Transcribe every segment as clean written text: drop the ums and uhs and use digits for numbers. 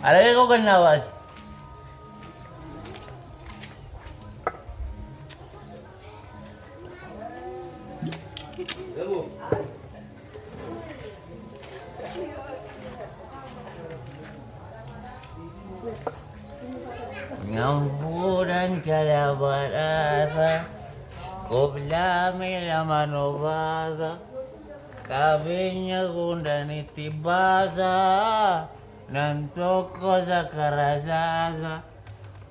Alagay ko ganawas. Ngampuran kalabarasa, koblame la manovada, kabinya kundani tibasa, nantoko sa karasasa,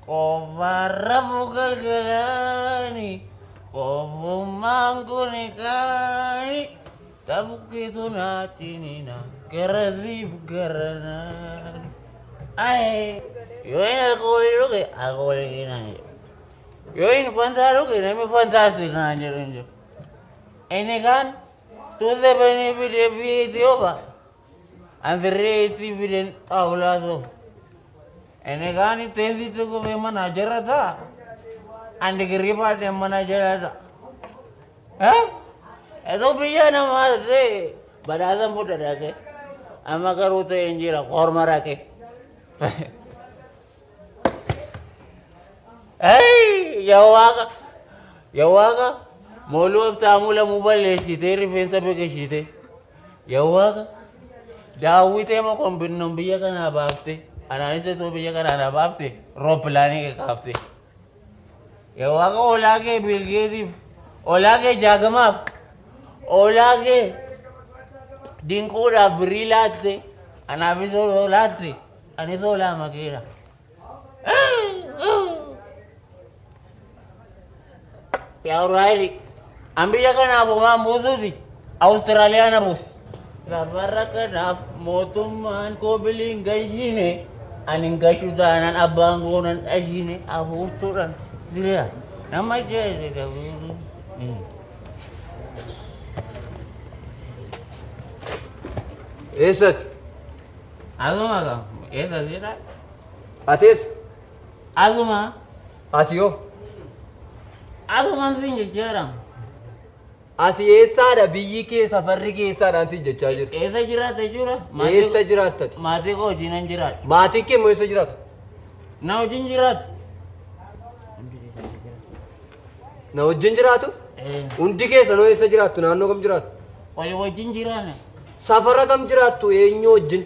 kovarafu kalkalani, kovumangkunikani, tabukitu natinina, kerazif keranan. Ay, yo alcohol que alcohol que nanya. Yo infantaro que no me fantástico nanya renjo. Enegan, tú de benefit de video ba. Andre TV hablado. Enegan intensi tu ko me manager था. Ande के रिपोर्ट में manager था. हाँ? ऐसा बिया ना मार दे. बराबर मोटर रखे. अम्मा करो तो इंजीरा और मारा के. Hey, yawaga, molu aftamula mobile shite rifensa beke shite. Yawaga, dawite ma kombin biya kana bafte. Ananise to biya kana bafte. Roplani ke kafte. Yawaga olage bilgedi, olage jagama, olage dinkura brilate, anabiso olate, aniso la makira. Ya Riley, ambil kan apa musuh di Australia na bos. Rabara kan motuman ko biling gajine, aning gasudanan abangunan ajine, abuturan. Sila, nama je sila. Esat. Azuma ka, esat sila. Atis. Azuma. Asiyo. Azuma sinje jaram. Asi eessaadha biyyi kee safarri keessaadhaan si jechaa jiru. Eessa jiraata jechuudha? Eessa jiraattati? Maatii koo wajjin hin jiraatu. Maatiin kee immoo eessa jiraatu? Na wajjin jiraatu. Na wajjin jiraatu? Hundi keessanoo eessa jiraattu? Naannoo kam jiraatu? Walii wajjin jiraanne. Safara kam jiraattu? Eenyu wajjin?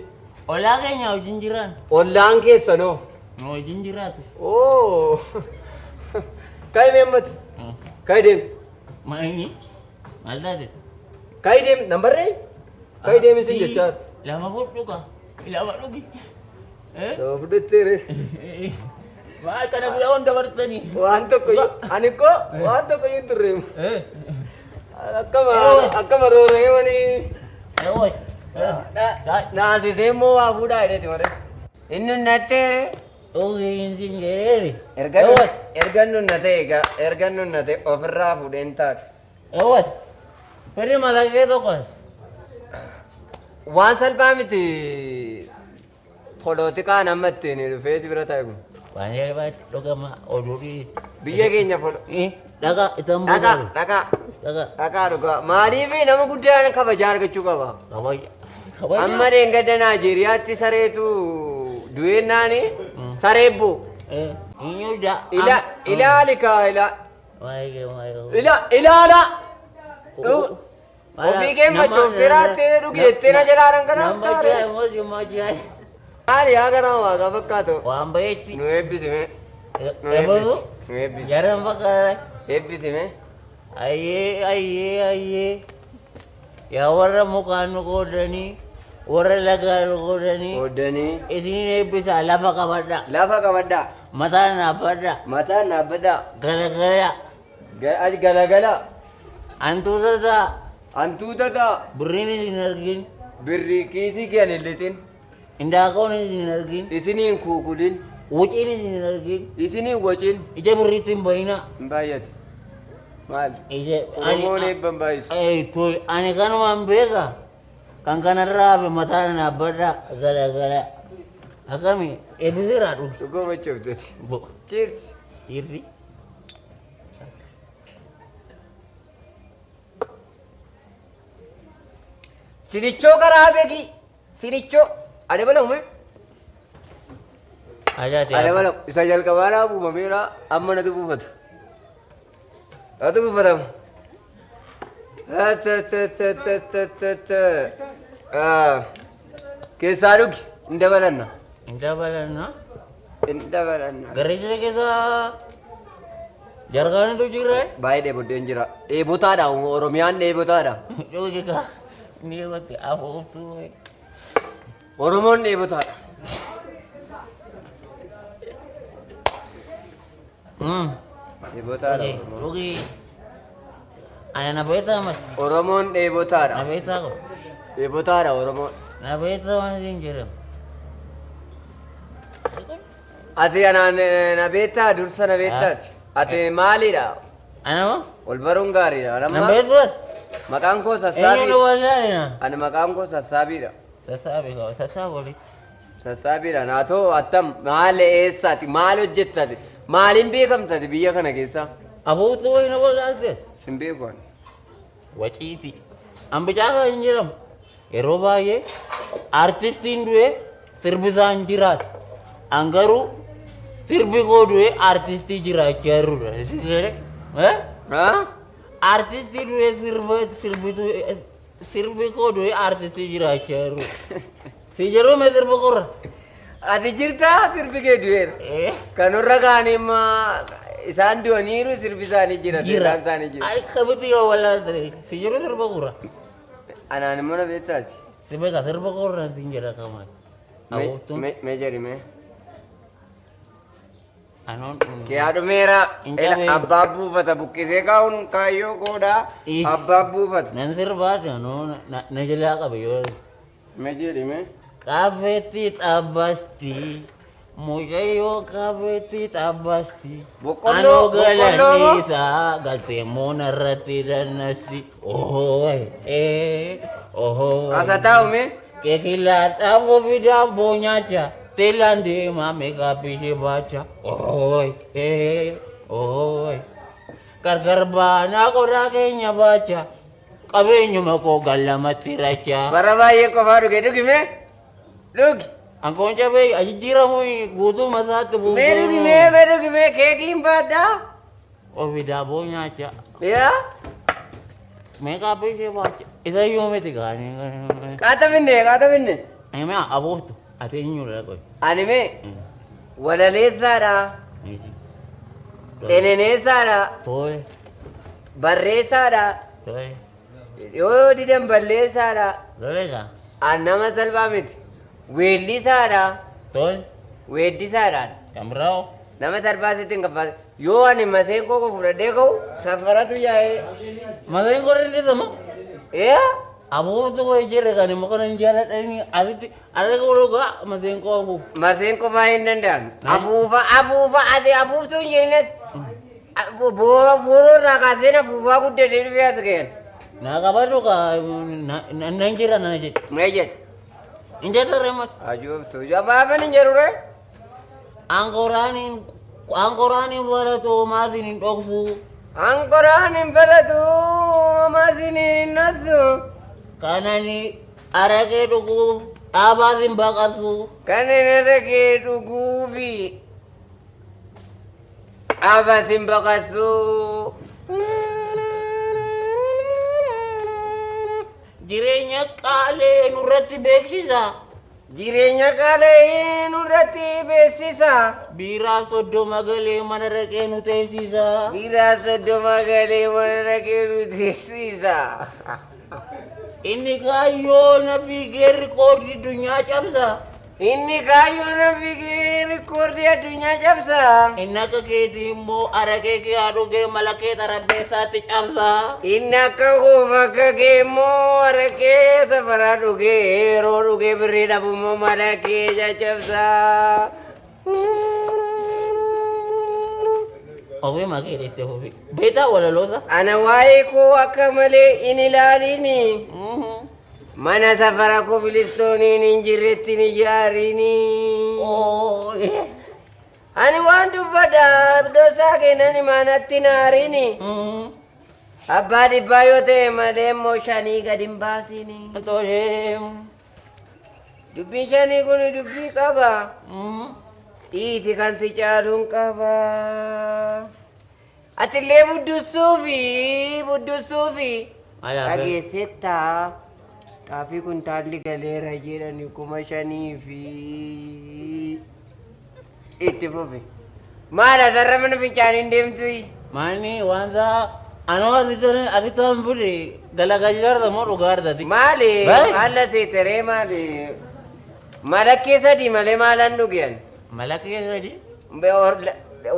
Ollaa keenya wajjin jiraan. Ollaan keessanoo? Na wajjin jiraatu. Oo! Kayi meemmati? Kayi deemi? Maini? Maal taate? Kayi deemi? Nambarree? Kayi deemi sin jechaa? Lama fudhuka. Lama dhugi. Lama fudhatteere? Maal kana guddaa hunda bartanii? Waan tokkoyyuu ani koo waan tokkoyyuu hin turreemu. Akkama rooree wanii. Naasisee immoo waa fuudhaa jedheeti malee. Inni natteere? Ogeeyyiin siin jedheeri. Ergan nunnate egaa ergan nunnate ofirraa fuudheen taate. Ewwat. Fedhi malaqee tokkos. Waan salphaa miti polotikaan amma ittiin dhufee si bira taa'e kun. Waan jalbaatti dhugama oduudhii. Biyya keenya Dhagaa itan dhagaa dhagaa dhagaa dhugaa maaliif nama guddaan kabajaa argachuu qaba. Kabaja. Amma deengadda Naayijeriyaatti sareetu du'eennaani sareebbu. Ilaali kaa ilaala. Ofii kee machoofteeraatti dhugeettee na jalaaran kanaaf taare. Maali yaa garaa waaqa fakkaatu. Waan bayeetti. Nu eebbisime. Nu eebbisi. Jaran fakkaata. Eebbisime. Ayyee. Yaa warra mukaan nu qoodanii, warra lagaa nu qoodanii. Qoodanii. Isin eebbisa lafa qabadha. Lafa qabadha. Mataan naabbadha. Mataan naabbadha. Galagala. Aji galagala. Hantuuta ta'a. Hantuuta ta'a. Birriin isin argin. Birrii kiisii kee hin litin. Indaaqoon isin argin. Isiniin kuukulin. Wuciin isin argin. Isiniin wacin. Ija birriitti hin bayina. Hin baay'ate. Maal? Ija. Oromoon eebban baay'isu. Ani kanumaan beeka. Kan kanarraa hafe mataan naabbadha. Galagala. Akkami eebbisiraa dhufu. Dhugoo machoofteeti. Cheers. Irri. Sinichoo karaa beeki. Sinichoo. Ade bala uume. Ajaa'ibaa. Ana mana isa jalqabaadhaa buufameera amma natu buufata. Natu buufatama. Keessaa dhugi hin dabalanna. Hin dabalanna. Hin dabalanna. Garricha keessa jarkaanitu jira. Baay'ee dheeboddeen jira. Dheebotaadha Oromiyaan dheebotaadha. Dhugi kaa ni eegotti afuuftuu. Oromoon dheebotaadha. Dheebotaadha. Dhugi ana na beektaa mas. Oromoon dheebotaadha. Na beektaa ko. Dheebotaadha Oromoon. Na beektaa waan siin jiran. Ati anaan na beektaa dursa na beektaati. Ati maalidha? Ana moo? Ol baruun gaariidha. Na beektaa? Maqaan koo Eenyuun Sassaabiidha. wallaalina? Ani maqaan koo Sassaabiidha. Sassaabi. Sassaabiidha. Naatoo attam maal eessaati? Maal hojjettati? Maaliin beekamtati biyya kana keessa? Afuuftuu wayina wallaaltee? Sin beekuun. Waciiti. Ambicaa kan hin jedhamu yeroo baay'ee artistiin du'ee sirbisaan jiraata. An garuu sirbi koo du'ee artistii jiraachaa jirudha. Artistii du'ee sirbi koo du'ee artistii jiraachaa jirudha. Si jedhuu mee sirba korra? Ati jirtaa sirbi kee du'eera. Kanurra kaanii isaan du'aniiru sirbi isaanii jira. Siraan isaanii jira. Akkamitti yoo wallaalte si jedhuu sirba korra? Anaan immoo na beektaati. Si beeka sirba korra siin jedha kamaan. Mee jedhi mee. Anoon Kee dhumeera. Abbaa buufata buqqisee kaa'uun kaayyoo godhaa. Abbaa buufata. nan sirbaati anoo na jalaa qabe yoo Mee jedhi mee. qabeetti xabbasti mucayyoo qabeetti xabbasti Boqqolloo, anoo boqqolloo. galaniisaa galteemmoo narratti dannasti ohooy ohooy Asa taa'u mee. keekilaadhaaf ofii daabboo nyaacha teelaan deemaa meeqaappishee baacha ohooy ohooy gargar baanaa qodaa keenya baacha qabeenyuma koo gallamatti rachaa. Bara baay'ee qofaa dhuge dhugi mee. Dhugi. Angkon cabe ajijiramu gutu masatu bu. Mee dhugi mee keekiin baadhaa. Oh vida bonya aja. Yaa. Mereka apa sih baca? Itu yang mesti kan. Kaata binne. Emang abu tu ada ini lah kau. Ani mee. Walaleessaadha. Xeneneessaadha. Toy, Barreessaadha. toy, Yoo didan balleessaadha. toy kan? An nama salphaa miti. Weellisaadha. Toy, Weeddisaadha. kamrau. Nama salphaa sitti hin qabbaate. Yoo ani maseenqoo koo fudhadhee ka'u safaratu yaa'ee. Masa yang kau ini sama? Yaa. Abu tu kau ijare kan? Makan jalan ini. Ada kau loga masa yang kau abu. Maseenqoo maa hin danda'an. Afuufa ati afuuftuu hin jennet. Booroo kaaseen afuufaa guddatee dhufee as ga'een. Nah kabar tu kau nanjira nanjir. Mee jedhe. Injat remat. Ajoobtu. Jabaafan hin jedhure. Angkorani wala tu masih ni doksu. Ankoraan hin fedhatu amasiin hin nassu. Kanani arake tuku abasin bakasu. Kanneen araqee dhuguu fi abasin baqassu. Jireenya qaalee nurratti beeksisa. Jireenya qaala'ee nurratti beeksisa. Biiraa soddoma galee mana raqee nu teessisa. Biiraa soddoma galee mana raqee nu teessisa. Inni kaayyoo na fiigee rikoordii addunyaa cabsa. Inni kaayyoo na fiigee rikoordii addunyaa cabsa. Inni akka keetii immoo araqee kee haadhugee malakee xarabbeessaatti cabsa. Inni akka kuufa akka kee immoo araqee safaraa dhugee yeroo dhugee birrii dhabu immoo malakee caccabsa. Ofii makee itti ofii. Beetaa walaloosa. Ana waa'ee koo akka malee hin ilaalini. Mana safara koo bilistooniin hin jirretti hin ijaarini. Ani waan dubbadha abdoosaa kennan imaanatti naarini. Abbaa dhibbaa yoo ta'e malee immoo shanii gad hin baasini. Tolee. Dubbii shanii kun dubbii qaba. Iti kan si caalun qaba. Atillee buddussuufi buddussuufi. Dhageessetta xaafii kuntaalli galeera jedhani 5,000 fi itti fufi. Maal asirra mana fincaaniin deemtu? Maani wanta anoo asitti buli dalagaa jiraata moo dhugaa argati? Maali? Maal seeteree maali? Malakkee sadii malee maalan dhugan? Malakkee sadii?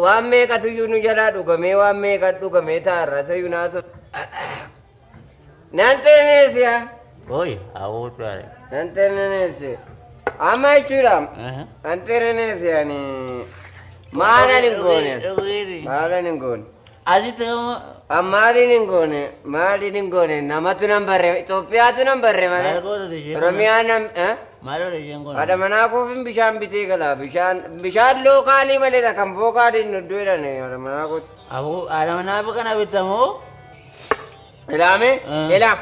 Waan meeqatu iyyuu nu jalaa dhugamee waan meeqa dhugamee taarra sayyuu naasu. Nan teneesiya? Oyi hawwatu yaare. Nan teneesi. Amma jechuudha. Nan teneesiyaani. Maalan hin goone? Maalan hin goone? Asitti maaliin hin goone? Maaliin hin goone? Namatu nan barre Itoophiyaatu nan barre malee. Oromiyaa nam. Maaloo isheen goone? Haadha manaa koofin bishaan bitee galaa bishaan lookaalii malee kan fookaaliin nu duudhan haadha manaa kooti. Haadha manaa kana bitamoo? Ilaame? Ilaam.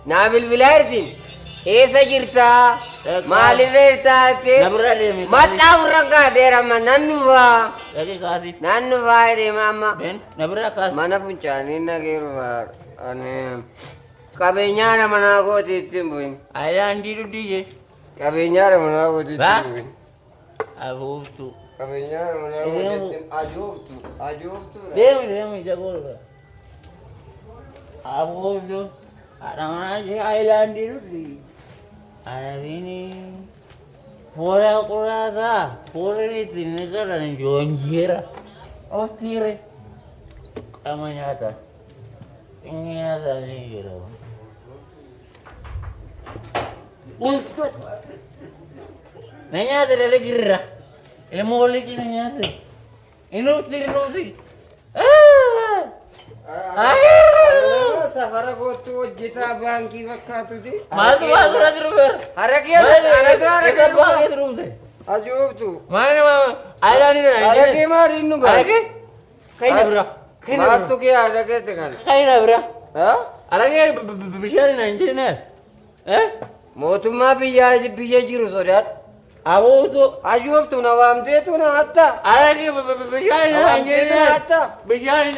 Naa bilbilaa jirtiin. Eessa jirtaa? Maalirra jirtaa jettee? Nabirra deemi. Maxxaa urra gaadeerama nan dhufaa. Dhaqee kaasi. Nan dhufaa deema amma. Nabirra kaasi. Mana funcaanii nageeru qabeenyaa manaa kooti ittiin bu'in. Ayilaandii dhudhiije. Qabeenyaa manaa kooti ittiin bu'in. Abuuftu. Qabeenyaa manaa kooti ittiin ajooftu. Ajooftu. Deemi jagoorra. Abuuftu. Haadha manaa ishee ayilaandii dhudhii. Anabini fuula quraasaa fuula ittiin galan joonjeera of tiire qama nyaata inni nyaata ni jedhama. Na nyaata dhala jirra ilmoo walitti na nyaata inuuti. Safara kootu hojjetaa baankii fakkaatuti. Maaltu irratti dhufeera? Haraqee baay'ee dhufte. Ajooftu. Maali ayilaanii dha. Haraqee maaliin nu ga'a? Haraqee? Kayina bira. Maaltu kee haraqeetti kana? Kayina bira. Haraqee bishaan hin jenne. Mootummaa biyya jiru sodaadhu. Abuutu. Ajooftu na waamteetu na hatta. Haraqee bishaan hin jenne. Bishaan hin.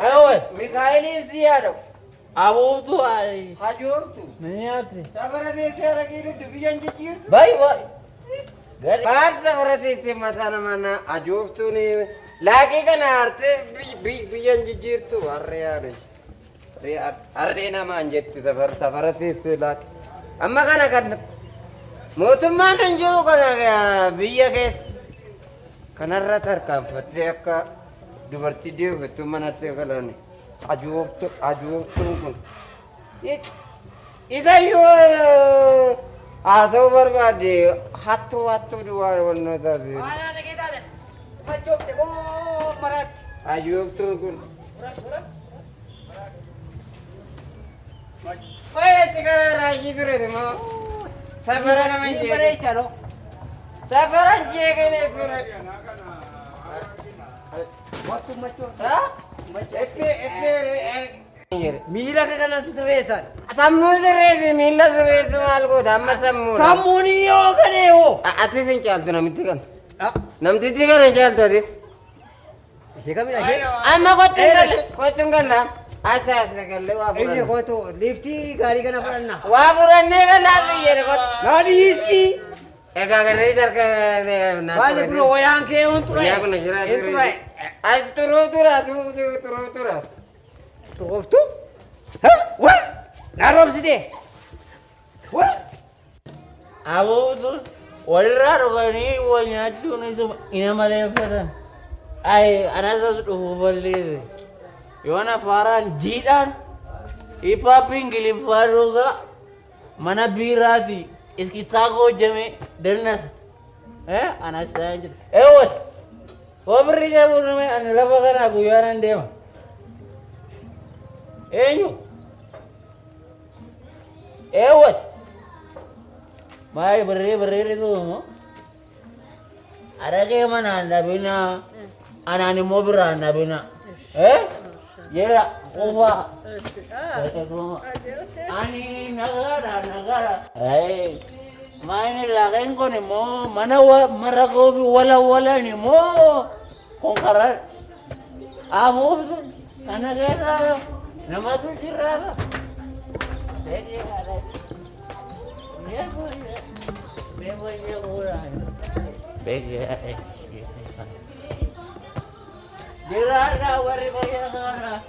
Ayowe. Mikaa'eliin si yaadau. Abuutu. Ajooftu. Nyaate. Safara teessee haraqee duddu biyyaan jijjiirtu. Baay'ee. Baal safara teessee mataa namaa ajooftuun laaqii kana hartee biyyaan jijjiirtu harree yaadai. Harree namaan jetti safara teessee laaqii. Amma kana kan mootummaan kan jiru kana biyya keessa kanarra tarkaanfattee akka dubartii deebifattu manatti galan ajooftuun kun isayyuu haasa'uu barbaade hattuu duwwaa wannoo taate. Ajooftuun kun. Qoyeetti kana raajii ture moo safara nama hin jeeqe. Safara hin jeeqee ture. Miila kana sirreessan. Sammuu sirreessi miila sirreessi maal goota amma sammuu. Sammuun yoo kanee hoo. Atis hin caaltu namitti kana. Namtitti kana hin caaltu atis. Ishee kamidha ishee? Amma kottuun galla. Asa galle waa furanna. Ishee kootu liiftii gaarii kana fudhanna. Waa furannee gallaa biyyeera kottu. Naadhiisi. Egaa gallee darga. Baay'ee kun wayaan kee hun ture. Yaa kun jira ture. Ay turuu tura. Turoftu? Waa! Naa roobsite? Waa! Abuutu walirraa dhuganii wal nyaachuun ina maleeffatan. Anasas dhufu balleesse. Yoon afaaraan jiidhaan hiphaapii ingiliffaa dhugaa mana biiraati iskittaa hojjame dannasa. Anas ta'an jira. Eewwat! Wabirri jedhamu nama ani lafa kanaa guyyaan deema. Eenyu? Eewwat! Maali barreeffamee tuumoo? Araqee manaan dhabinaa anaan immoo biraan dhabinaa. Jira qofaa. Ani nagaadha. Main lagi ko ni mo, mana maragobi wala ni mo. Kung karal, amo anak kita, nama tu cerita. Jadi ada, dia boleh kurang. Bagi, dirada wari bayar.